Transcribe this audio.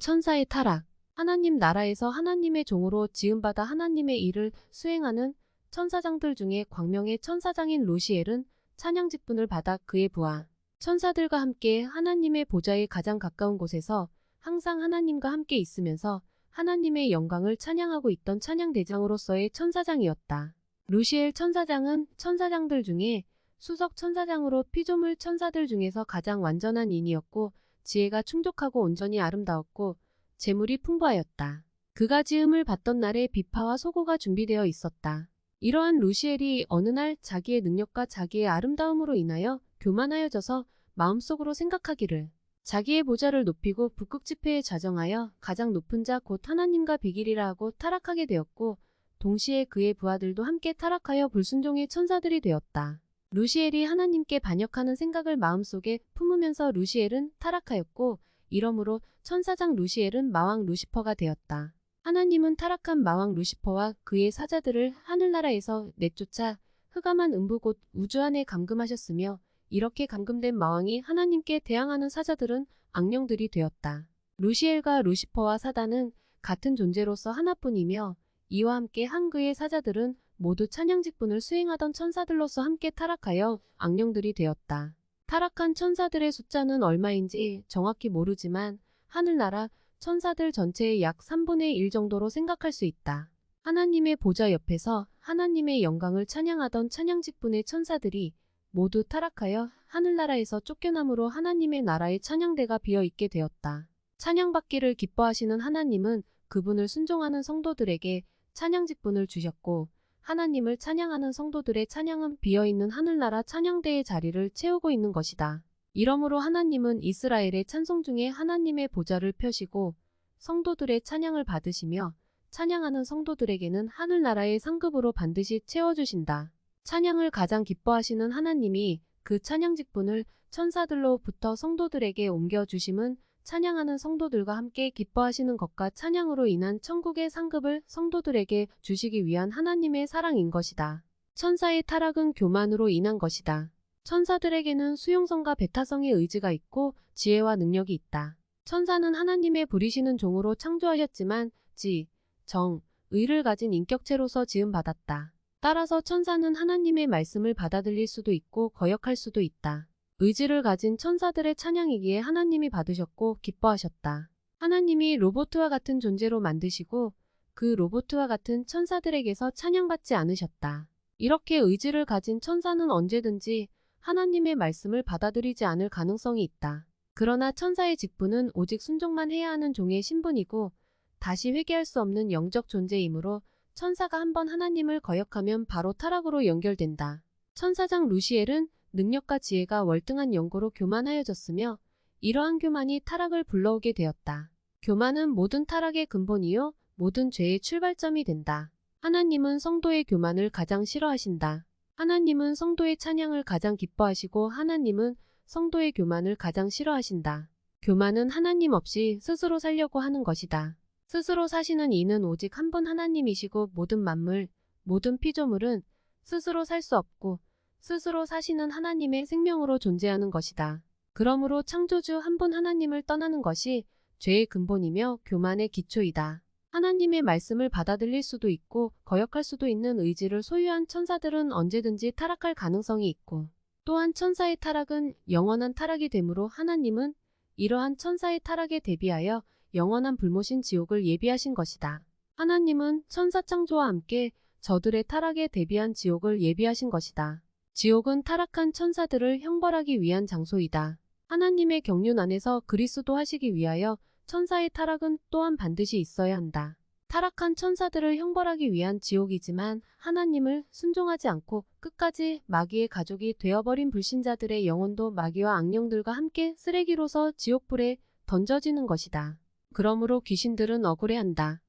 천사의 타락. 하나님 나라에서 하나님의 종으로 지음받아 하나님의 일을 수행하는 천사장들 중에 광명의 천사장인 루시엘은 찬양 직분을 받아 그의 부하 천사들과 함께 하나님의 보좌에 가장 가까운 곳에서 항상 하나님과 함께 있으면서 하나님의 영광을 찬양하고 있던 찬양대장으로서의 천사장이었다. 루시엘 천사장은 천사장들 중에 수석 천사장으로 피조물 천사들 중에서 가장 완전한 인이었고 지혜가 충족하고 온전히 아름다웠고 재물이 풍부하였다. 그가 지음을 받던 날에 비파와 소고가 준비되어 있었다. 이러한 루시엘이 어느 날 자기의 능력과 자기의 아름다움으로 인하여 교만하여져서 마음속으로 생각하기를 자기의 보좌를 높이고 북극지폐에 자정하여 가장 높은 자 곧 하나님과 비기리라 하고 타락하게 되었고 동시에 그의 부하들도 함께 타락하여 불순종의 천사들이 되었다. 루시엘이 하나님께 반역하는 생각을 마음속에 품으면서 루시엘은 타락하였고 이러므로 천사장 루시엘은 마왕 루시퍼가 되었다. 하나님은 타락한 마왕 루시퍼와 그의 사자들을 하늘나라에서 내쫓아 흑암한 음부 곧 우주 안에 감금하셨으며 이렇게 감금된 마왕이 하나님께 대항하는 사자들은 악령들이 되었다. 루시엘과 루시퍼와 사단은 같은 존재로서 하나뿐이며 이와 함께 한 그의 사자들은 모두 찬양직분을 수행하던 천사들로서 함께 타락하여 악령들이 되었다. 타락한 천사들의 숫자는 얼마인지 정확히 모르지만 하늘나라 천사들 전체의 약 3분의 1 정도로 생각할 수 있다. 하나님의 보좌 옆에서 하나님의 영광을 찬양하던 찬양직분의 천사들이 모두 타락하여 하늘나라에서 쫓겨남으로 하나님의 나라의 찬양대가 비어있게 되었다. 찬양받기를 기뻐하시는 하나님은 그분을 순종하는 성도들에게 찬양직분을 주셨고 하나님을 찬양하는 성도들의 찬양은 비어있는 하늘나라 찬양대의 자리를 채우고 있는 것이다. 이러므로 하나님은 이스라엘의 찬송 중에 하나님의 보좌를 펴시고 성도들의 찬양을 받으시며 찬양하는 성도들에게는 하늘나라의 상급으로 반드시 채워주신다. 찬양을 가장 기뻐하시는 하나님이 그 찬양직분을 천사들로부터 성도들에게 옮겨주심은 찬양하는 성도들과 함께 기뻐하시는 것과 찬양으로 인한 천국의 상급을 성도들에게 주시기 위한 하나님의 사랑인 것이다. 천사의 타락은 교만으로 인한 것이다. 천사들에게는 수용성과 배타성의 의지가 있고 지혜와 능력이 있다. 천사는 하나님의 부리시는 종으로 창조하셨지만 지, 정, 의를 가진 인격체로서 지음받았다. 따라서 천사는 하나님의 말씀을 받아들일 수도 있고 거역할 수도 있다. 의지를 가진 천사들의 찬양이기에 하나님이 받으셨고 기뻐하셨다. 하나님이 로봇과 같은 존재로 만드시고 그 로봇과 같은 천사들에게서 찬양받지 않으셨다. 이렇게 의지를 가진 천사는 언제든지 하나님의 말씀을 받아들이지 않을 가능성이 있다. 그러나 천사의 직분은 오직 순종만 해야 하는 종의 신분이고 다시 회개할 수 없는 영적 존재이므로 천사가 한번 하나님을 거역하면 바로 타락으로 연결된다. 천사장 루시엘은 능력과 지혜가 월등한 연고로 교만하여졌으며 이러한 교만이 타락을 불러오게 되었다. 교만은 모든 타락의 근본이요 모든 죄의 출발점이 된다. 하나님은 성도의 교만을 가장 싫어하신다. 하나님은 성도의 찬양을 가장 기뻐하시고 하나님은 성도의 교만을 가장 싫어하신다. 교만은 하나님 없이 스스로 살려고 하는 것이다. 스스로 사시는 이는 오직 한 분 하나님이시고 모든 만물, 모든 피조물은 스스로 살 수 없고 스스로 사시는 하나님의 생명으로 존재하는 것이다. 그러므로 창조주 한 분 하나님을 떠나는 것이 죄의 근본이며 교만의 기초이다. 하나님의 말씀을 받아들일 수도 있고 거역할 수도 있는 의지를 소유한 천사들은 언제든지 타락할 가능성이 있고 또한 천사의 타락은 영원한 타락이 되므로 하나님은 이러한 천사의 타락에 대비하여 영원한 불못인 지옥을 예비하신 것이다. 하나님은 천사 창조와 함께 저들의 타락에 대비한 지옥을 예비하신 것이다. 지옥은 타락한 천사들을 형벌하기 위한 장소이다. 하나님의 경륜 안에서 그리스도 하시기 위하여 천사의 타락은 또한 반드시 있어야 한다. 타락한 천사들을 형벌하기 위한 지옥이지만 하나님을 순종하지 않고 끝까지 마귀의 가족이 되어버린 불신자들의 영혼도 마귀와 악령들과 함께 쓰레기로서 지옥불에 던져지는 것이다. 그러므로 귀신들은 억울해한다.